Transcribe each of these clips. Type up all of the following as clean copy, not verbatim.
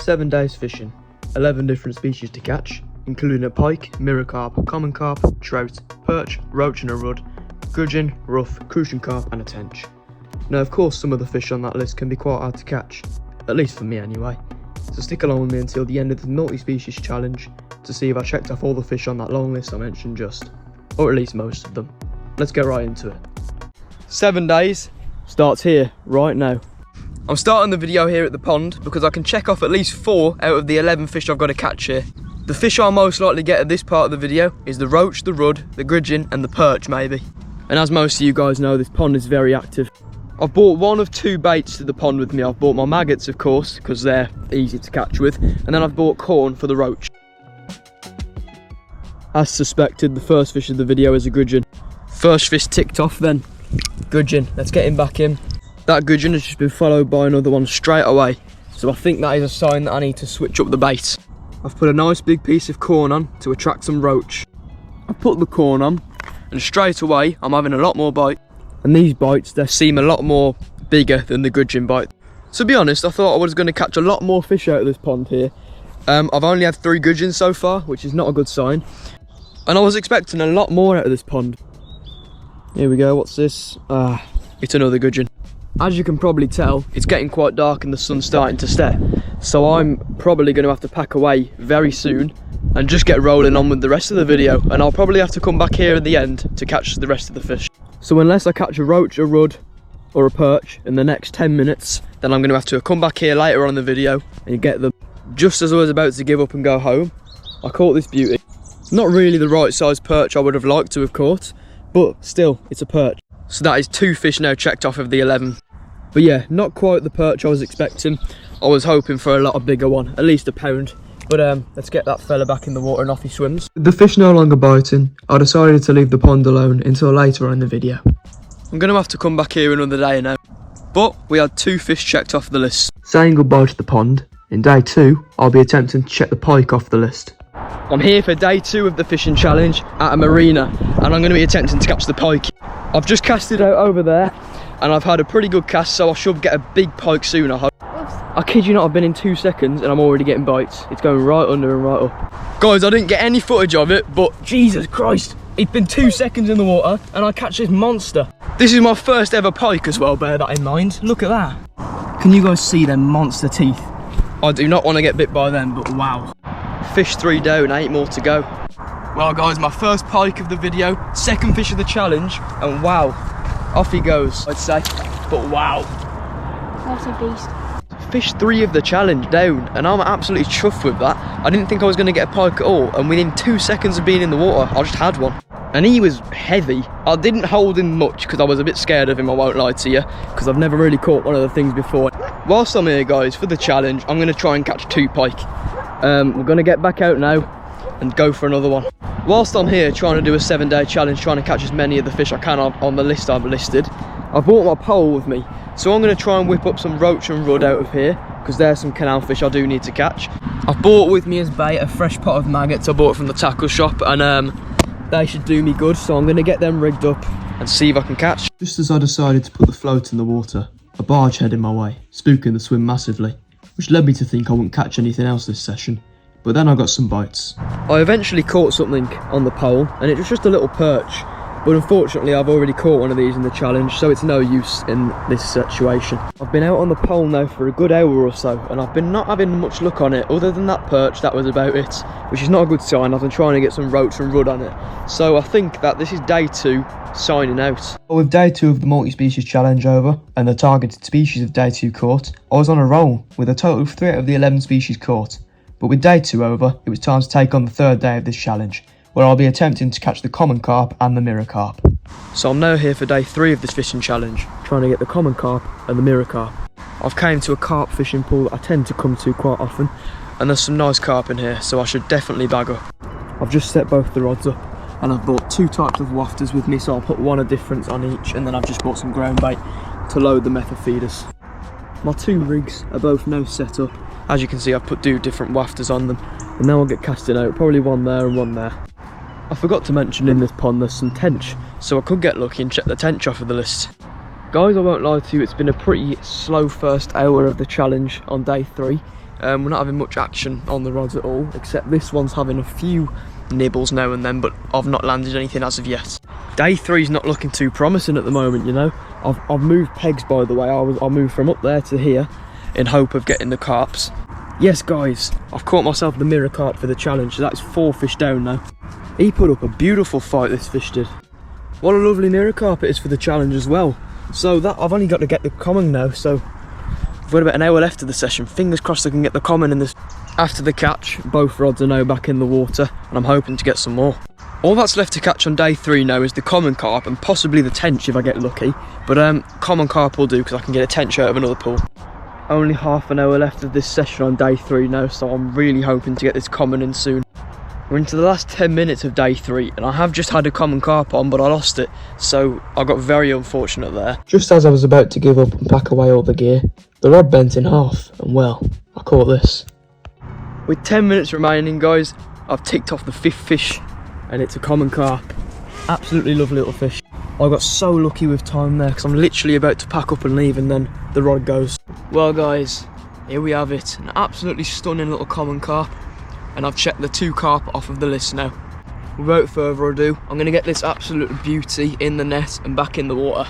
7 days fishing, 11 different species to catch, including a pike, mirror carp, common carp, trout, perch, roach and a rudd, gudgeon, rough, crucian carp and a tench. Now of course some of the fish on that list can be quite hard to catch, at least for me anyway, so stick along with me until the end of the multi-species challenge to see if I checked off all the fish on that long list I mentioned just, or at least most of them. Let's get right into it. 7 days starts here, right now. I'm starting the video here at the pond because I can check off at least 4 out of the 11 fish I've got to catch here. The fish I'll most likely get at this part of the video is the roach, the rudd, the gudgeon and the perch maybe. And as most of you guys know, this pond is very active. I've brought 1 of 2 baits to the pond with me. I've brought my maggots of course, because they're easy to catch with, and then I've brought corn for the roach. As suspected, the first fish of the video is a gudgeon. First fish ticked off then. Gudgeon, let's get him back in. That gudgeon has just been followed by another one straight away, so I think that is a sign that I need to switch up the bait. I've put a nice big piece of corn on to attract some roach. I've put the corn on and straight away I'm having a lot more bite, and these bites, they seem a lot more bigger than the gudgeon bite. To be honest, I thought I was going to catch a lot more fish out of this pond here. I've only had 3 gudgeons so far, which is not a good sign, and I was expecting a lot more out of this pond. Here we go, what's this? It's another gudgeon. As you can probably tell, it's getting quite dark and the sun's starting to set, so I'm probably going to have to pack away very soon and just get rolling on with the rest of the video, and I'll probably have to come back here at the end to catch the rest of the fish. So unless I catch a roach, a rudd or a perch in the next 10 minutes, then I'm going to have to come back here later on in the video and get them. Just as I was about to give up and go home, I caught this beauty. Not really the right size perch I would have liked to have caught, but still, it's a perch. So that is 2 fish now checked off of the 11. But yeah, not quite the perch I was expecting. I was hoping for a lot bigger one, at least a pound. But let's get that fella back in the water and off he swims. With the fish no longer biting, I decided to leave the pond alone until later on in the video. I'm going to have to come back here another day now. But we had 2 fish checked off the list. Saying goodbye to the pond, in day 2, I'll be attempting to check the pike off the list. I'm here for day 2 of the fishing challenge at a marina, and I'm going to be attempting to catch the pike. I've just cast it out over there, and I've had a pretty good cast, so I should get a big pike soon, I hope. Oops. I kid you not, I've been in 2 seconds and I'm already getting bites. It's going right under and right up. Guys, I didn't get any footage of it, but Jesus Christ, it's been 2 seconds in the water and I catch this monster. This is my first ever pike as well, bear that in mind. Look at that. Can you guys see them monster teeth? I do not want to get bit by them, but wow. Fish 3 down, 8 more to go. Well guys, my first pike of the video, second fish of the challenge, and wow, off he goes, I'd say, but wow. What a beast. Fish 3 of the challenge down, and I'm absolutely chuffed with that. I didn't think I was going to get a pike at all, and within 2 seconds of being in the water, I just had one. And he was heavy. I didn't hold him much because I was a bit scared of him, I won't lie to you, because I've never really caught one of the things before. Whilst I'm here guys, for the challenge, I'm going to try and catch 2 pike. We're going to get back out now and go for another one. Whilst I'm here trying to do a 7-day challenge, trying to catch as many of the fish I can on the list I've listed, I brought my pole with me, so I'm going to try and whip up some roach and rudd out of here, because there's some canal fish I do need to catch. I've bought with me as bait a fresh pot of maggots I bought from the tackle shop, and they should do me good, so I'm going to get them rigged up and see if I can catch. Just as I decided to put the float in the water, a barge headed my way, spooking the swim massively, which led me to think I wouldn't catch anything else this session. But then I got some bites. I eventually caught something on the pole, and it was just a little perch, but unfortunately I've already caught one of these in the challenge, so it's no use in this situation. I've been out on the pole now for a good hour or so, and I've been not having much luck on it. Other than that perch, that was about it, which is not a good sign. I've been trying to get some roach and rudd on it, so I think that this is day 2 signing out. With day 2 of the multi-species challenge over and the targeted species of day 2 caught, I was on a roll with a total of 3 out of the 11 species caught. But with day 2 over, it was time to take on the 3rd day of this challenge, where I'll be attempting to catch the common carp and the mirror carp. So I'm now here for day 3 of this fishing challenge, trying to get the common carp and the mirror carp. I've came to a carp fishing pool that I tend to come to quite often, and there's some nice carp in here, so I should definitely bag up. I've just set both the rods up, and I've bought 2 types of wafters with me, so I'll put one a difference on each, and then I've just bought some ground bait to load the method feeders. My 2 rigs are both now set up. As you can see, I've put 2 different wafters on them, and now I'll get casting out, probably one there and one there. I forgot to mention in this pond there's some tench, so I could get lucky and check the tench off of the list. Guys, I won't lie to you, it's been a pretty slow first hour of the challenge on day 3. We're not having much action on the rods at all, except this one's having a few nibbles now and then, but I've not landed anything as of yet. Day 3's not looking too promising at the moment, you know. I've moved pegs, by the way. I moved from up there to here in hope of getting the carps. Yes guys, I've caught myself the mirror carp for the challenge, so that's 4 fish down now. He put up a beautiful fight, this fish did. What a lovely mirror carp it is for the challenge as well. So that I've only got to get the common now, so I've got about an hour left of the session. Fingers crossed I can get the common in this. After the catch, both rods are now back in the water, and I'm hoping to get some more. All that's left to catch on day 3 now is the common carp and possibly the tench if I get lucky. But common carp will do because I can get a tench out of another pool. Only half an hour left of this session on day 3 now, so I'm really hoping to get this common in soon. We're into the last 10 minutes of day 3, and I have just had a common carp on, but I lost it, so I got very unfortunate there. Just as I was about to give up and pack away all the gear, the rod bent in half, and well, I caught this. With 10 minutes remaining, guys, I've ticked off the 5th fish, and it's a common carp. Absolutely lovely little fish. I got so lucky with time there, because I'm literally about to pack up and leave, and then the rod goes. Well guys, here we have it, an absolutely stunning little common carp, and I've checked the 2 carp off of the list now. Without further ado, I'm going to get this absolute beauty in the net and back in the water.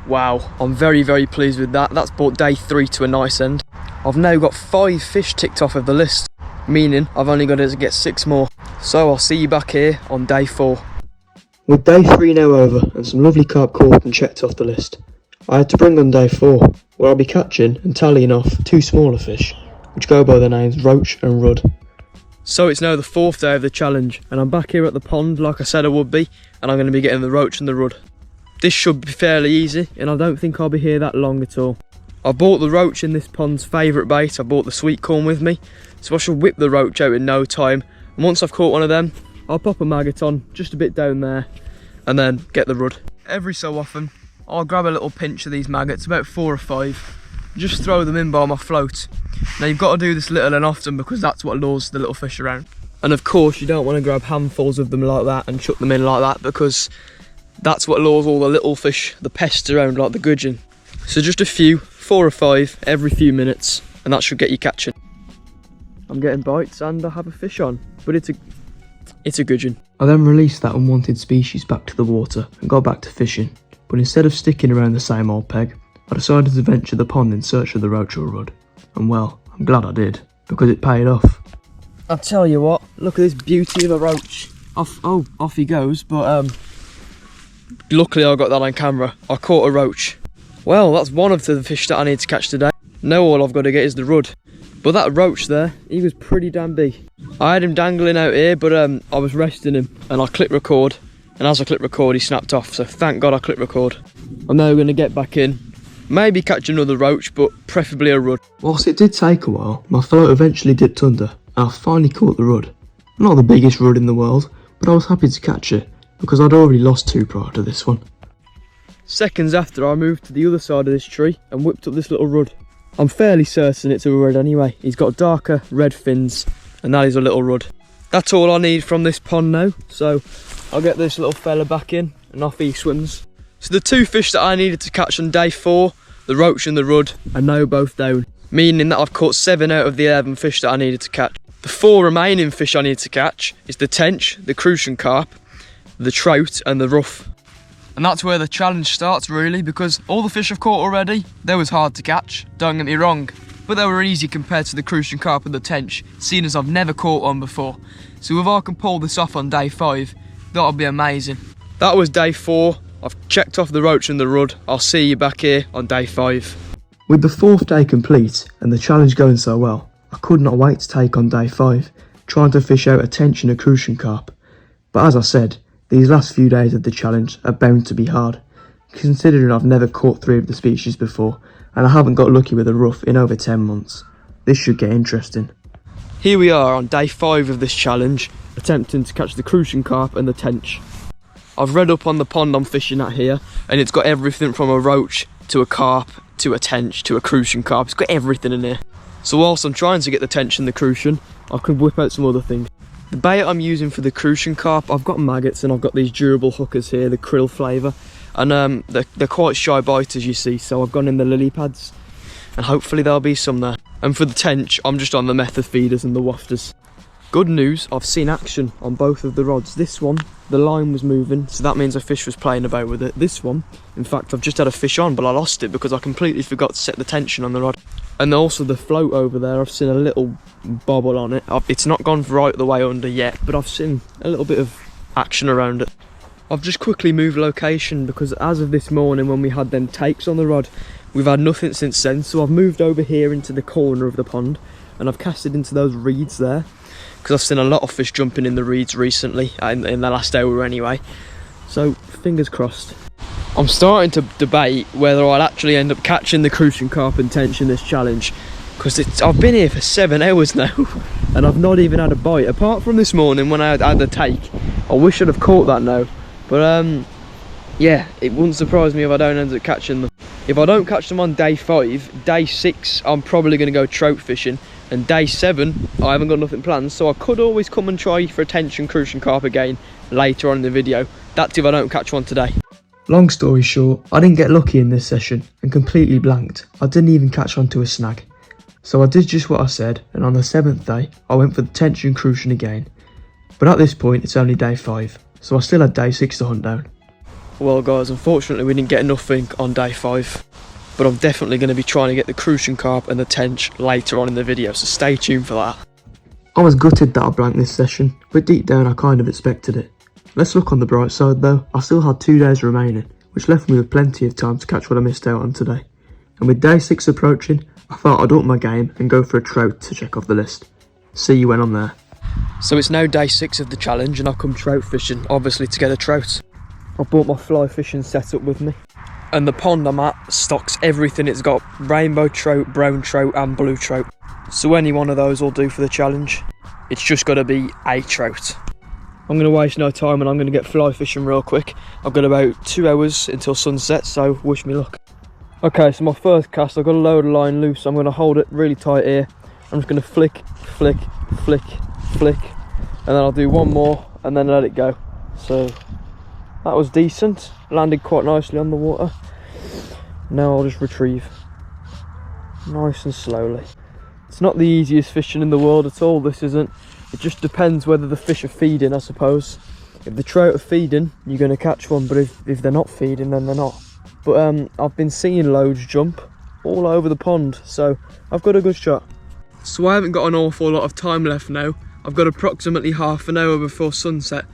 Wow, I'm very, very pleased with that. That's brought day 3 to a nice end. I've now got 5 fish ticked off of the list, meaning I've only got to get 6 more. So I'll see you back here on day 4. With day 3 now over and some lovely carp caught and checked off the list, I had to bring on day 4, where I'll be catching and tallying off 2 smaller fish, which go by the names roach and rudd. So it's now the 4th day of the challenge, and I'm back here at the pond like I said I would be, and I'm going to be getting the roach and the rudd. This should be fairly easy, and I don't think I'll be here that long at all. I bought the roach in this pond's favourite bait. I bought the sweet corn with me, so I shall whip the roach out in no time, and once I've caught one of them, I'll pop a maggot on just a bit down there and then get the rudd. Every so often I'll grab a little pinch of these maggots, about 4 or 5, just throw them in by my float. Now you've got to do this little and often because that's what lures the little fish around. And of course you don't want to grab handfuls of them like that and chuck them in like that, because that's what lures all the little fish, the pests around, like the gudgeon. So just a few, 4 or 5 every few minutes, and that should get you catching. I'm getting bites and I have a fish on, but it's a gudgeon. I then released that unwanted species back to the water and got back to fishing, but instead of sticking around the same old peg, I decided to venture the pond in search of the roach or rudd. And well, I'm glad I did, because it paid off. I'll tell you what, look at this beauty of a roach. Off he goes, but luckily I got that on camera. I caught a roach. Well, that's one of the fish that I need to catch today. Now all I've got to get is the rudd. But that roach there, he was pretty damn big. I had him dangling out here, but I was resting him and I clicked record. And as I clicked record, he snapped off, so thank God I clicked record. I'm now going to get back in, maybe catch another roach, but preferably a rudd. Whilst it did take a while, my float eventually dipped under and I finally caught the rudd. Not the biggest rudd in the world, but I was happy to catch it because I'd already lost 2 prior to this one. Seconds after, I moved to the other side of this tree and whipped up this little rudd. I'm fairly certain it's a rudd anyway. He's got darker red fins, and that is a little rudd. That's all I need from this pond now, so I'll get this little fella back in and off he swims. So the 2 fish that I needed to catch on day 4, the roach and the rudd, are now both down, meaning that I've caught 7 out of the 11 fish that I needed to catch. The 4 remaining fish I need to catch is the tench, the crucian carp, the trout and the ruff. And that's where the challenge starts really, because all the fish I've caught already, they was hard to catch, don't get me wrong, but they were easy compared to the crucian carp and the tench, seeing as I've never caught one before. So if I can pull this off on day 5, that'll be amazing. That was day 4, I've checked off the roach and the rudd. I'll see you back here on day 5. With the 4th day complete and the challenge going so well, I could not wait to take on day 5, trying to fish out a tench and a crucian carp. But as I said, these last few days of the challenge are bound to be hard, considering I've never caught 3 of the species before and I haven't got lucky with a ruff in over 10 months. This should get interesting. Here we are on day 5 of this challenge, attempting to catch the crucian carp and the tench. I've read up on the pond I'm fishing at here, and it's got everything from a roach to a carp to a tench to a crucian carp. It's got everything in here. So whilst I'm trying to get the tench and the crucian, I can whip out some other things. The bait I'm using for the crucian carp, I've got maggots and I've got these durable hookers here, the krill flavour, and they're quite shy biters, you see, so I've gone in the lily pads. and hopefully there'll be some there. And for the tench, I'm just on the method feeders and the wafters. Good news, I've seen action on both of the rods. This one, the line was moving, so that means a fish was playing about with it. This one, in fact, I've just had a fish on, but I lost it because I completely forgot to set the tension on the rod. And also the float over there, I've seen a little bobble on it. It's not gone right the way under yet, but I've seen a little bit of action around it. I've just quickly moved location because as of this morning when we had them takes on the rod, we've had nothing since then. So I've moved over here into the corner of the pond and I've casted into those reeds there because I've seen a lot of fish jumping in the reeds recently, in the last hour anyway. So fingers crossed. I'm starting to debate whether I'll actually end up catching the crucian carp and tench in this challenge, because I've been here for 7 hours now and I've not even had a bite apart from this morning when I had the take. I wish I'd have caught that now, but yeah, it wouldn't surprise me if I don't end up catching them. If I don't catch them on day 5, day 6 I'm probably going to go trout fishing, and day 7 I haven't got nothing planned, so I could always come and try for a tench and crucian carp again later on in the video. That's if I don't catch one today. Long story short, I didn't get lucky in this session and completely blanked. I didn't even catch onto a snag. So I did just what I said, and on the 7th day I went for the tench and crucian again. But at this point it's only day 5, so I still had day 6 to hunt down. Well guys, unfortunately we didn't get nothing on day 5, but I'm definitely going to be trying to get the crucian carp and the tench later on in the video, so stay tuned for that. I was gutted that I blanked this session, but deep down I kind of expected it. Let's look on the bright side though. I still had 2 days remaining, which left me with plenty of time to catch what I missed out on today. And with day 6 approaching, I thought I'd up my game and go for a trout to check off the list. See you when I'm there. So it's now day 6 of the challenge and I've come trout fishing, obviously to get a trout. I brought my fly fishing setup with me. And the pond I'm at stocks everything. It's got rainbow trout, brown trout and blue trout. So any one of those will do for the challenge. It's just got to be a trout. I'm going to waste no time and I'm going to get fly fishing real quick. I've got about 2 hours until sunset, so wish me luck. Okay, so my first cast, I've got a load of line loose. I'm going to hold it really tight here. I'm just going to flick, flick, flick, flick, and then I'll do one more and then let it go. So that was decent, landed quite nicely on the water. Now I'll just retrieve nice and slowly. It's not the easiest fishing in the world at all, this isn't. It just depends whether the fish are feeding, I suppose. If the trout are feeding, you're going to catch one, but if they're not feeding, then they're not. But I've been seeing loads jump all over the pond, so I've got a good shot. So I haven't got an awful lot of time left now. I've got approximately half an hour before sunset.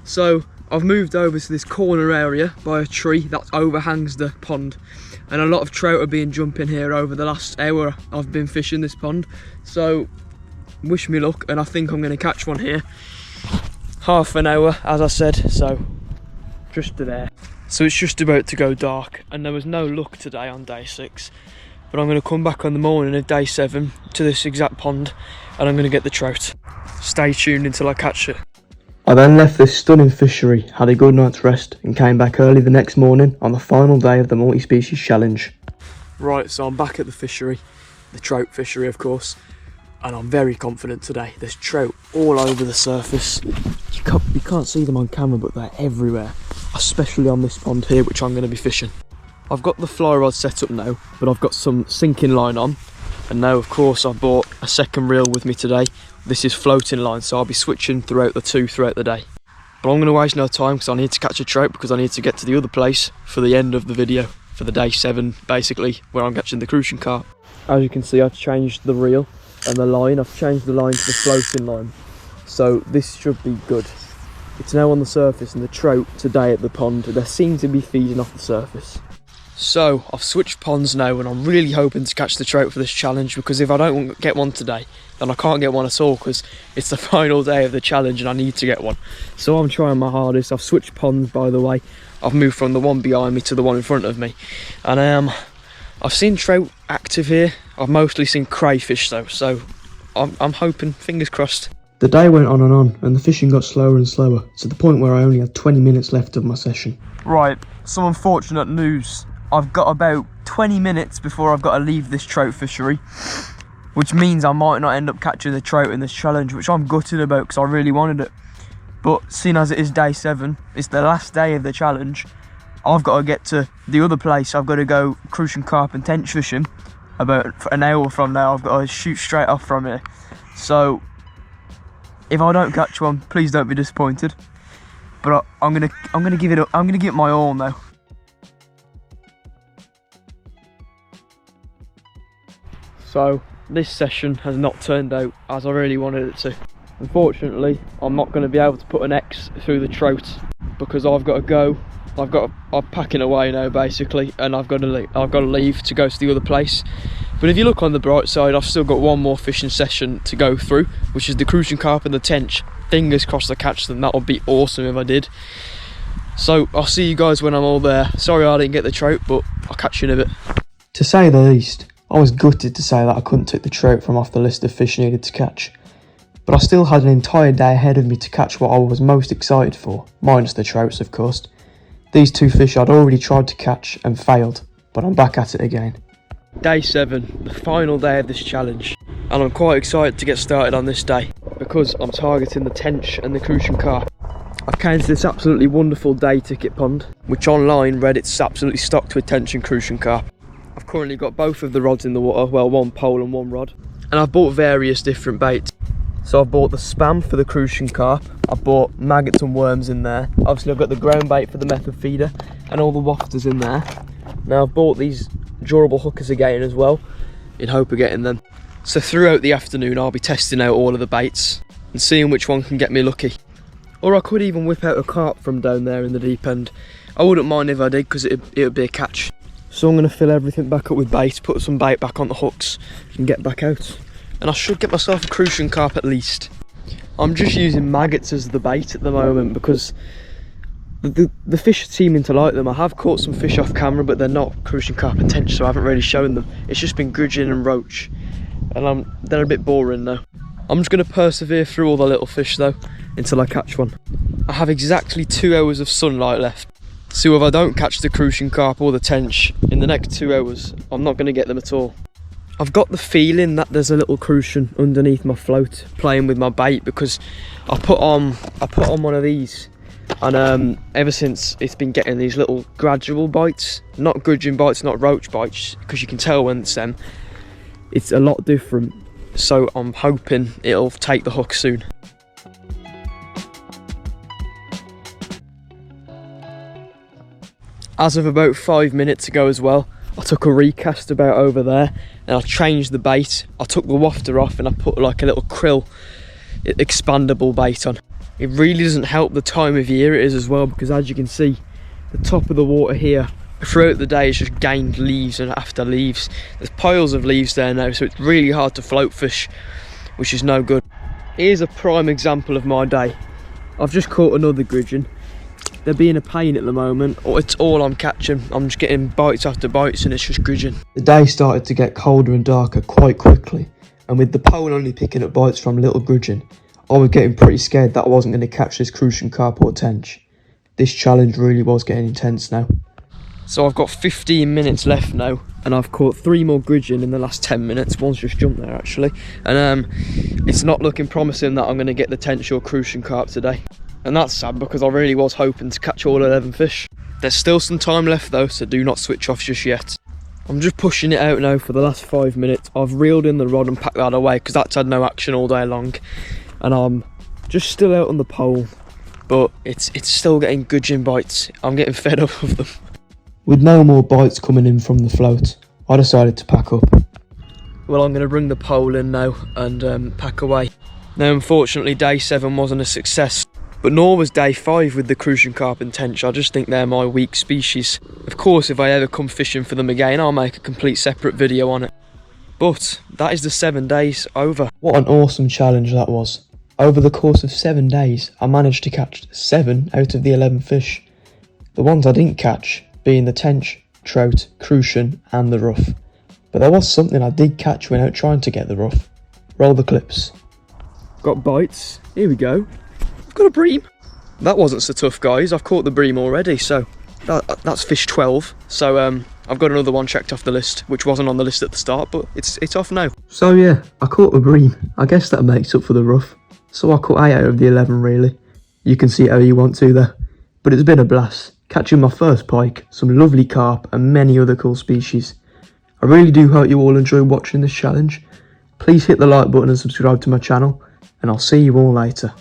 So I've moved over to this corner area by a tree that overhangs the pond. And a lot of trout have been jumping here over the last hour I've been fishing this pond. So wish me luck, and I think I'm going to catch one here. Half an hour, as I said, so just there. So it's just about to go dark, and there was no luck today on day 6. But I'm going to come back on the morning of day 7 to this exact pond, and I'm going to get the trout. Stay tuned until I catch it. I then left this stunning fishery, had a good night's rest, and came back early the next morning on the final day of the multi-species challenge. Right, so I'm back at the fishery, the trout fishery of course, and I'm very confident today. There's trout all over the surface. You can't see them on camera, but they're everywhere, especially on this pond here, which I'm going to be fishing. I've got the fly rod set up now, but I've got some sinking line on, and now of course I've bought a second reel with me today. This is floating line, so I'll be switching throughout the day. But I'm going to waste no time because I need to catch a trout, because I need to get to the other place for the end of the video, for the day 7 basically, where I'm catching the crucian carp. As you can see, I've changed the reel and the line. I've changed the line to the floating line, so this should be good. It's now on the surface, and the trout today at the pond, they seem to be feeding off the surface. So I've switched ponds now, and I'm really hoping to catch the trout for this challenge, because if I don't get one today, then I can't get one at all, because it's the final day of the challenge and I need to get one. So I'm trying my hardest. I've switched ponds, by the way. I've moved from the one behind me to the one in front of me, and I've seen trout active here. I've mostly seen crayfish though, so I'm hoping, fingers crossed. The day went on, and the fishing got slower and slower, to the point where I only had 20 minutes left of my session. Right, some unfortunate news. I've got about 20 minutes before I've got to leave this trout fishery, which means I might not end up catching the trout in this challenge, which I'm gutted about because I really wanted it. But seeing as it is day 7, it's the last day of the challenge, I've got to get to the other place. I've got to go crucian carp and tench fishing, about an hour from now. I've got to shoot straight off from here. So if I don't catch one, please don't be disappointed. But I'm gonna give it up. I'm gonna give it my all now. So this session has not turned out as I really wanted it to. Unfortunately, I'm not going to be able to put an X through the trout because I've got to go. I'm packing away now basically, and I've got to leave to go to the other place. But if you look on the bright side, I've still got one more fishing session to go through, which is the crucian carp and the tench. Fingers crossed I catch them. That would be awesome if I did. So I'll see you guys when I'm all there. Sorry I didn't get the trout, but I'll catch you in a bit. To say the least, I was gutted to say that I couldn't take the trout from off the list of fish needed to catch. But I still had an entire day ahead of me to catch what I was most excited for, minus the trouts of course. These two fish I'd already tried to catch and failed, but I'm back at it again. Day 7, the final day of this challenge, and I'm quite excited to get started on this day because I'm targeting the tench and the crucian carp. I've came to this absolutely wonderful day ticket pond, which online read it's absolutely stocked with tench and crucian carp. I've currently got both of the rods in the water, well, one pole and one rod, and I've bought various different baits. So I've bought the spam for the crucian carp, I've bought maggots and worms in there, obviously I've got the ground bait for the method feeder and all the wafters in there. Now I've bought these durable hookers again as well, in hope of getting them. So throughout the afternoon I'll be testing out all of the baits and seeing which one can get me lucky. Or I could even whip out a carp from down there in the deep end. I wouldn't mind if I did because it would be a catch. So I'm going to fill everything back up with bait, put some bait back on the hooks and get back out. And I should get myself a crucian carp at least. I'm just using maggots as the bait at the moment because the fish are seeming to like them. I have caught some fish off camera, but they're not crucian carp and tench, so I haven't really shown them. It's just been gudgeon and roach, and they're a bit boring now. I'm just going to persevere through all the little fish though until I catch one. I have exactly 2 hours of sunlight left. So if I don't catch the crucian carp or the tench in the next 2 hours, I'm not going to get them at all. I've got the feeling that there's a little crucian underneath my float playing with my bait because I put on one of these, and ever since it's been getting these little gradual bites, not gudgeon bites, not roach bites, because you can tell when it's them. It's a lot different, so I'm hoping it'll take the hook soon. As of about 5 minutes ago as well, I took a recast about over there and I changed the bait. I took the wafter off and I put like a little krill expandable bait on. It really doesn't help the time of year it is as well, because as you can see, the top of the water here throughout the day has just gained leaves and after leaves. There's piles of leaves there now, so it's really hard to float fish, which is no good. Here's a prime example of my day. I've just caught another gudgeon. They're being a pain at the moment, or it's all I'm catching. I'm just getting bites after bites and it's just gudgeon. The day started to get colder and darker quite quickly, and with the pole only picking up bites from little gudgeon, I was getting pretty scared that I wasn't going to catch this crucian carp or tench. This challenge really was getting intense now. So I've got 15 minutes left now, and I've caught 3 more gudgeon in the last 10 minutes. One's just jumped there actually, and it's not looking promising that I'm going to get the tench or crucian carp today. And that's sad because I really was hoping to catch all 11 fish. There's still some time left though, so do not switch off just yet. I'm just pushing it out now for the last 5 minutes. I've reeled in the rod and packed that away because that's had no action all day long. And I'm just still out on the pole, but it's still getting gudgeon bites. I'm getting fed up of them. With no more bites coming in from the float, I decided to pack up. Well, I'm going to bring the pole in now and pack away. Now unfortunately day 7 wasn't a success. But nor was day 5 with the crucian carp and tench. I just think they're my weak species. Of course, if I ever come fishing for them again, I'll make a complete separate video on it. But that is the 7 days over. What an awesome challenge that was. Over the course of 7 days, I managed to catch 7 out of the 11 fish. The ones I didn't catch being the tench, trout, crucian and the ruff. But there was something I did catch when out trying to get the ruff. Roll the clips. Got bites. Here we go. Got a bream. That wasn't so tough, guys. I've caught the bream already, so that's fish 12. So I've got another one checked off the list, which wasn't on the list at the start, but it's off now. So yeah, I caught a bream. I guess that makes up for the ruff. So I caught 8 out of the 11 really. You can see it how you want to there. But it's been a blast, catching my first pike, some lovely carp and many other cool species. I really do hope you all enjoy watching this challenge. Please hit the like button and subscribe to my channel, and I'll see you all later.